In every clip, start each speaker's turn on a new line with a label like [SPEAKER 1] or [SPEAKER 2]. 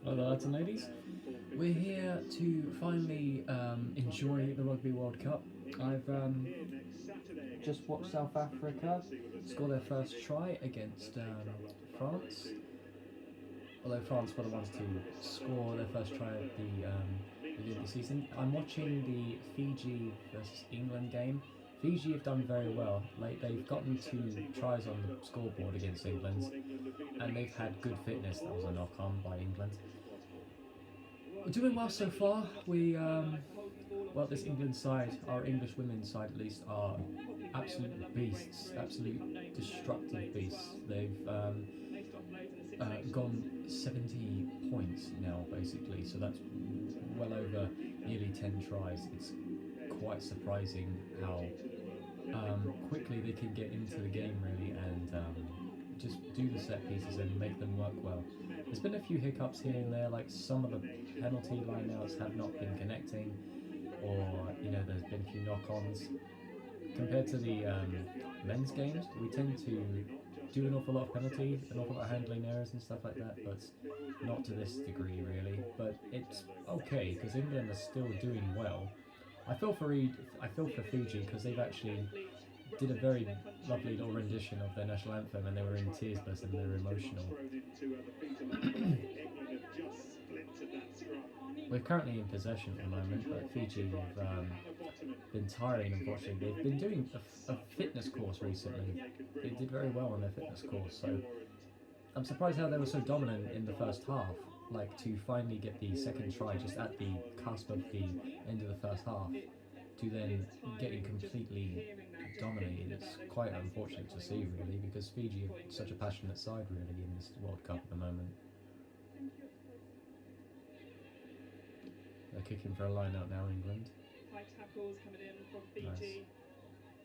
[SPEAKER 1] Hello, lads and ladies. We're here to finally enjoy the Rugby World Cup. I've just watched South Africa score their first try against France. Although France were the ones to score their first try at the beginning of the season. I'm watching the Fiji versus England game. Fiji have done very well. Like they've gotten 2 tries on the scoreboard against England, and they've had good fitness. That was a knock on by England. We're doing well so far. Well, this England side, our English women's side at least, are absolute beasts, absolute destructive beasts. They've gone 70 points now, basically, so that's well over nearly 10 tries. It's quite surprising how quickly they can get into the game, really, and just do the set pieces and make them work well. There's been a few hiccups here and there, like some of the penalty lineouts have not been connecting, or there's been a few knock-ons. Compared to the men's games, we tend to do an awful lot of penalty, an awful lot of handling errors and stuff like that, but not to this degree really. But it's okay because England are still doing well. I feel for Fiji because they've actually did a very lovely little rendition of their national anthem, and they were in tears, but they were emotional. We're currently in possession at the moment, but Fiji have been tiring, unfortunately. They've been doing a fitness course recently. They did very well on their fitness course, so I'm surprised how they were so dominant in the first half. Like, to finally get the second try just at the cusp of the end of the first half, to then getting completely dominated. It's quite unfortunate to see, really, because Fiji are such a passionate side, really, in this World Cup at the moment. They're kicking for a line out now, England.
[SPEAKER 2] High tackles coming in from Fiji.
[SPEAKER 1] Nice.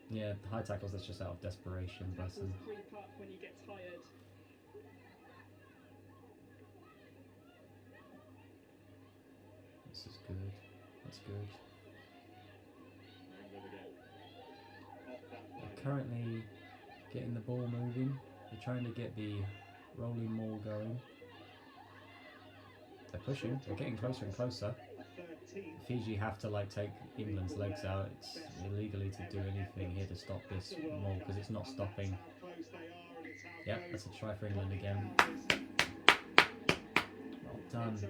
[SPEAKER 1] Yeah, high tackles, that's just out of desperation, bless them.
[SPEAKER 2] Creep up when you get tired.
[SPEAKER 1] This is good. That's good. They're currently getting the ball moving. They're trying to get the rolling maul going. They're pushing. They're getting closer and closer. Fiji have to take England's legs out. It's illegally to do anything here to stop this maul because it's not stopping. Yep, that's a try for England again.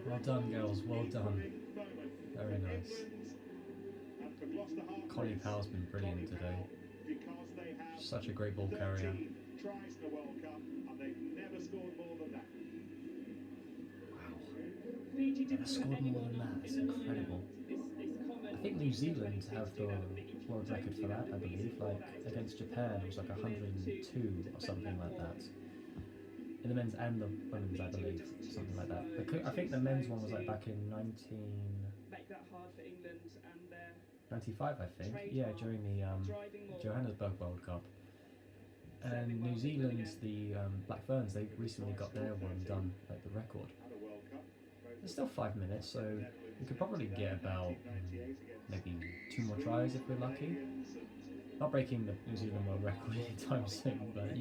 [SPEAKER 1] Well done girls, well done. Very nice. Connie Powell's been brilliant today. Such a great ball carrier. Never scored more than that. It's incredible. I think New Zealand have the world record for that, I believe. Like against Japan, it was like 102 or something like that. In the men's and the women's, I believe, something like that. I think the men's one was like back in 1995, I think. Yeah, during the Johannesburg World Cup. And New Zealand's the Black Ferns. They recently got their one done, like the record. There's still 5 minutes, so we could probably get about maybe 2 more tries if we're lucky. Not breaking the New Zealand world record anytime soon, but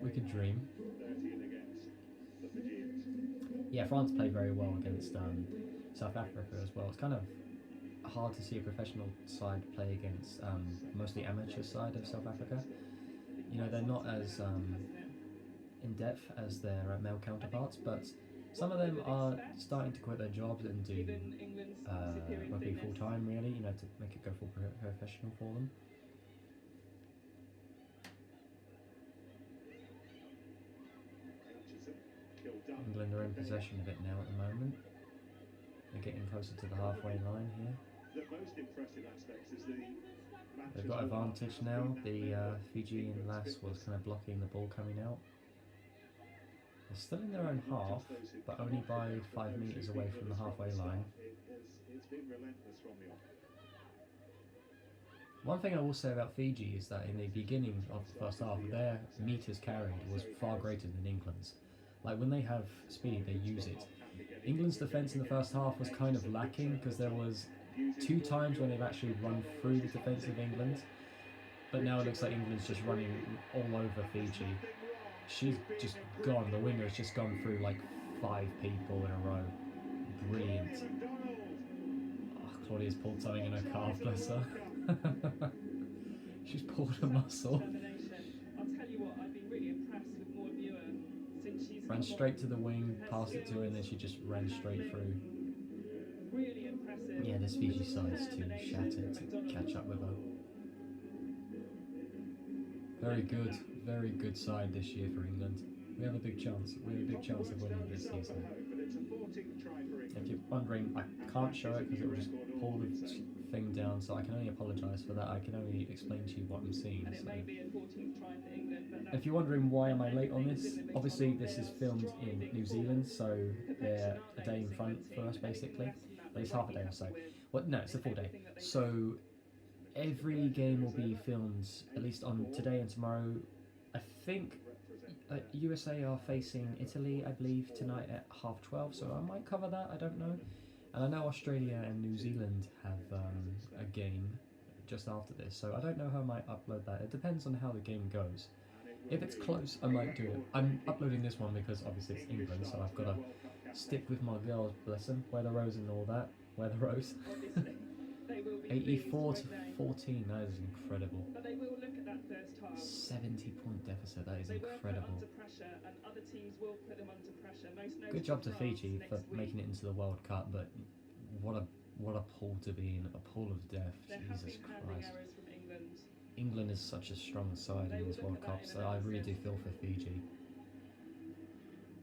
[SPEAKER 1] we could dream. Yeah, France played very well against South Africa as well. It's kind of hard to see a professional side play against mostly amateur side of South Africa. They're not as in depth as their male counterparts, but some of them are starting to quit their jobs and do rugby full time, really, to make it go full professional for them. England are in possession of it now at the moment. They're getting closer to the halfway line here. They've got advantage now. The Fijian lass was kind of blocking the ball coming out. They're still in their own half, but only by 5 metres away from the halfway line. One thing I will say about Fiji is that in the beginning of the first half, their metres carried was far greater than England's. Like when they have speed, they use it. England's defence in the first half was kind of lacking because there was 2 times when they've actually run through the defence of England, but now it looks like England's just running all over Fiji. She's just gone, the winger's just gone through like 5 people in a row. Brilliant. Oh, Claudia's pulled something in her calf, bless her. She's pulled a muscle.
[SPEAKER 2] I'll tell you what, I've been really impressed with Maud Muir since she's
[SPEAKER 1] Ran straight to the wing, passed it to her, and then she just ran straight through.
[SPEAKER 2] Really impressive.
[SPEAKER 1] Yeah, this Fiji side's too shattered to catch up with her. Very good side this year for England. We have a big chance. We have a big chance of winning this season. If you're wondering, I can't show it because it will just pull the thing down, so I can only apologise for that. I can only explain to you what I'm seeing.
[SPEAKER 2] And it may be a 14th try for England, but
[SPEAKER 1] if you're wondering why am I late on this, obviously this is filmed in New Zealand, so they're a day in front for us basically. But it's half a day or so. Well, no, it's a full day. So every game will be filmed at least on today and tomorrow. I think USA are facing Italy, I believe, tonight at 12:30, so I might cover that, I don't know. And I know Australia and New Zealand have a game just after this, so I don't know how I might upload that. It depends on how the game goes. If it's close, I might do it. I'm uploading this one because obviously it's England, so I've got to stick with my girls, bless them. Wear the rose and all that. Wear the rose. 84 to 14, that is incredible.
[SPEAKER 2] But they will look at that first half.
[SPEAKER 1] 70-point deficit, that is incredible.
[SPEAKER 2] Under pressure, and other teams will put them under pressure.
[SPEAKER 1] Good job to Fiji for making it into the World Cup, but what a pool to be in, a pool of death. Jesus Christ. England is such a strong side in this World Cup, so I really do feel for Fiji.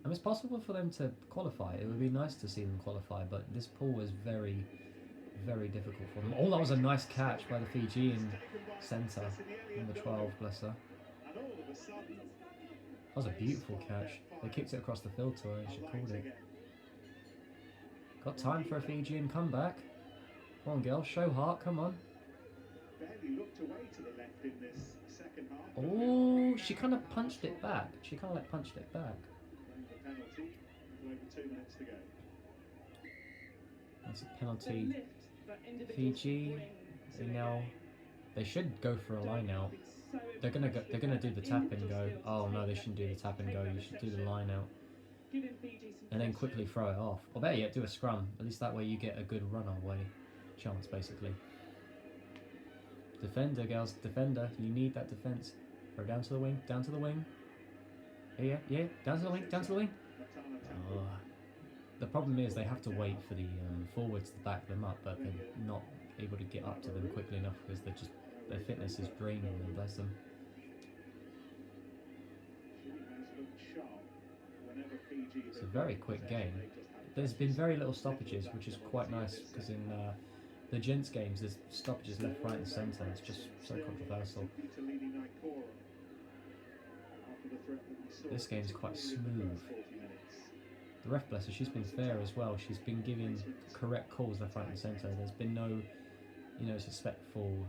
[SPEAKER 1] And it's possible for them to qualify. It would be nice to see them qualify, but this pool is very, very difficult for them. Oh, that was a nice catch by the Fijian centre, number 12, bless her. That was a beautiful catch. They kicked it across the field to her and she called it. Got time for a Fijian comeback. Come on, girl, show heart, come on. Oh, she kind of punched it back. She kind of like punched it back. That's a penalty. Fiji, they should go for a line out. They're gonna do the tap and go. Oh no, they shouldn't do the tap and go. You should do the line out, and then quickly throw it off. Or better yet, do a scrum. At least that way you get a good runaway chance, basically. Defender, girls, defender. You need that defense. Throw down to the wing, down to the wing. Yeah, down to the wing, down to the wing. Oh. The problem is they have to wait for the forwards to back them up, but they're not able to get up to them quickly enough because their fitness is draining them, bless them. It's a very quick game. There's been very little stoppages, which is quite nice because in the gents games there's stoppages left, right and centre. It's just so controversial. This game's quite smooth. The ref, bless her, she's been fair as well. She's been giving correct calls left, right and centre. There's been no, disrespectful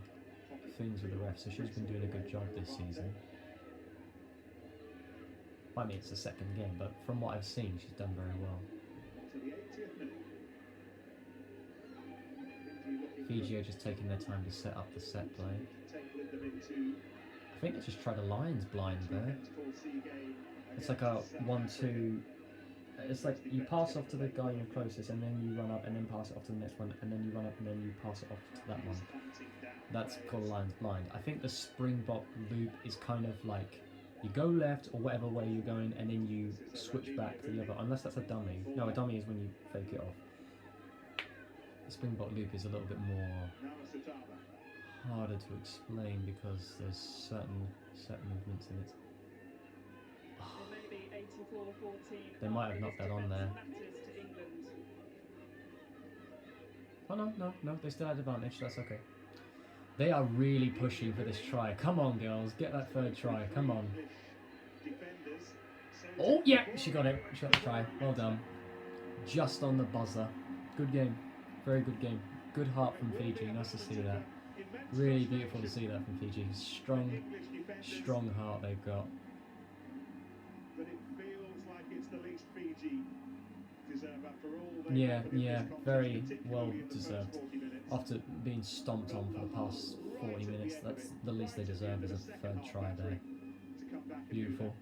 [SPEAKER 1] things with the ref, so she's been doing a good job this season. I mean, it's the second game, but from what I've seen, she's done very well. Fiji are just taking their time to set up the set play. I think they just tried a lion's blind there. It's like a 1-2. It's like you pass off to the guy you're closest, and then you run up, and then pass it off to the next one, and then you run up, and then you pass it off to that one. That's called lion's blind. I think the springbok loop is kind of like you go left or whatever way you're going, and then you switch back to the other. Unless that's a dummy. No, a dummy is when you fake it off. The springbok loop is a little bit more harder to explain because there's certain set movements in it. They might have knocked that on there. Oh no, they still had advantage, that's okay. They are really pushing for this try. Come on, girls, get that third try, come on. Oh, yeah, she got it. She got the try, well done. Just on the buzzer. Good game, very good game. Good heart from Fiji, nice to see that. Really beautiful to see that from Fiji. Strong heart they've got. Yeah, very well deserved. After being stomped on for the past 40 minutes, that's the least they deserve is a third try there. Beautiful.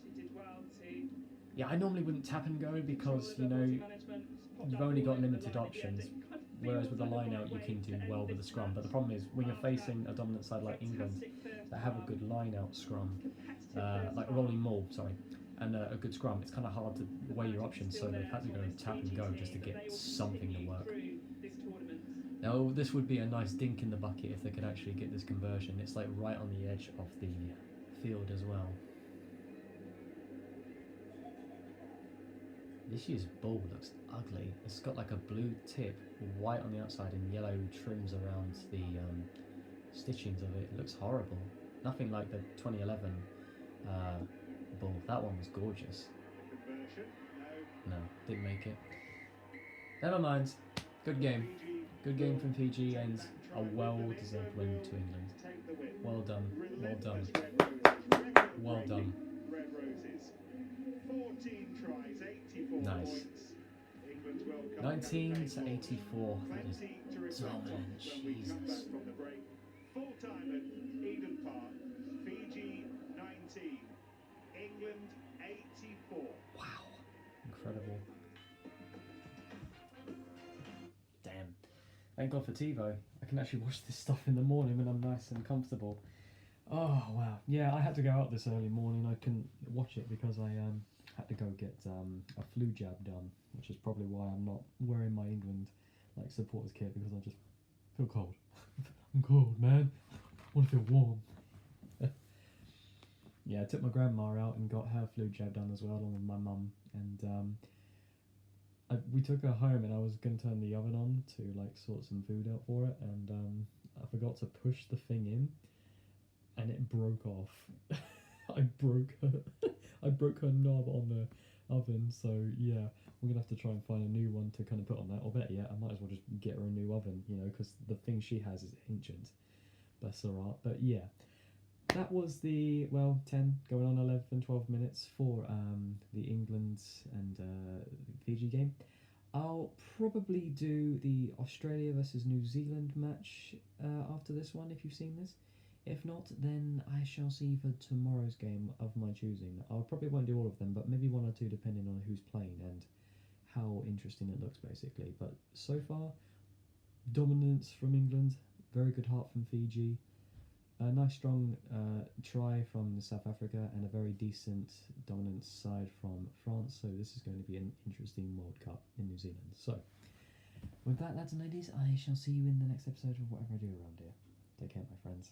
[SPEAKER 2] She did well to
[SPEAKER 1] Yeah, I normally wouldn't tap and go because, you know, you've only got limited options. Whereas with the line out, you can do well with the scrum. But the problem is, when you're facing a dominant side like England, that have a good line out scrum, like rolling maul, sorry, and a good scrum, it's kind of hard to weigh your options. So they've had to go tap and go just to get something to work. Now, this would be a nice dink in the bucket if they could actually get this conversion. It's like right on the edge of the field as well. This year's ball looks ugly. It's got like a blue tip, white on the outside, and yellow trims around the stitchings of it. It looks horrible. Nothing like the 2011 ball. That one was gorgeous. No, didn't make it. Never mind. Good game. Good game from Fiji and a well-deserved win to England. Well done. Well done. Well done. Nice. 19 to 84. That is dominant. Jesus.
[SPEAKER 3] Full time at Eden Park. Fiji 19. England 84.
[SPEAKER 1] Wow. Incredible. Damn. Thank God for TiVo. I can actually watch this stuff in the morning when I'm nice and comfortable. Oh, wow. Yeah, I had to go out this early morning. I couldn't watch it because I had to go get a flu jab done, which is probably why I'm not wearing my England like supporters kit, because I just feel cold. I'm cold, man. I want to feel warm. Yeah, I took my grandma out and got her flu jab done as well, along with my mum. And we took her home, and I was going to turn the oven on to like sort some food out for it, and I forgot to push the thing in, and it broke off. I broke her knob on the oven. So yeah, we're gonna have to try and find a new one to kind of put on that. Or better yet, I might as well just get her a new oven, you know, because the thing she has is ancient. Bless her heart. But yeah, that was the 10 going on 11, 12 minutes for the England and Fiji game. I'll probably do the Australia versus New Zealand match after this one, if you've seen this. If not, then I shall see for tomorrow's game of my choosing. I probably won't do all of them, but maybe one or two depending on who's playing and how interesting it looks, basically. But so far, dominance from England, very good heart from Fiji, a nice strong try from South Africa, and a very decent dominance side from France. So this is going to be an interesting World Cup in New Zealand. So with that, lads and ladies, I shall see you in the next episode of whatever I do around here. Take care, my friends.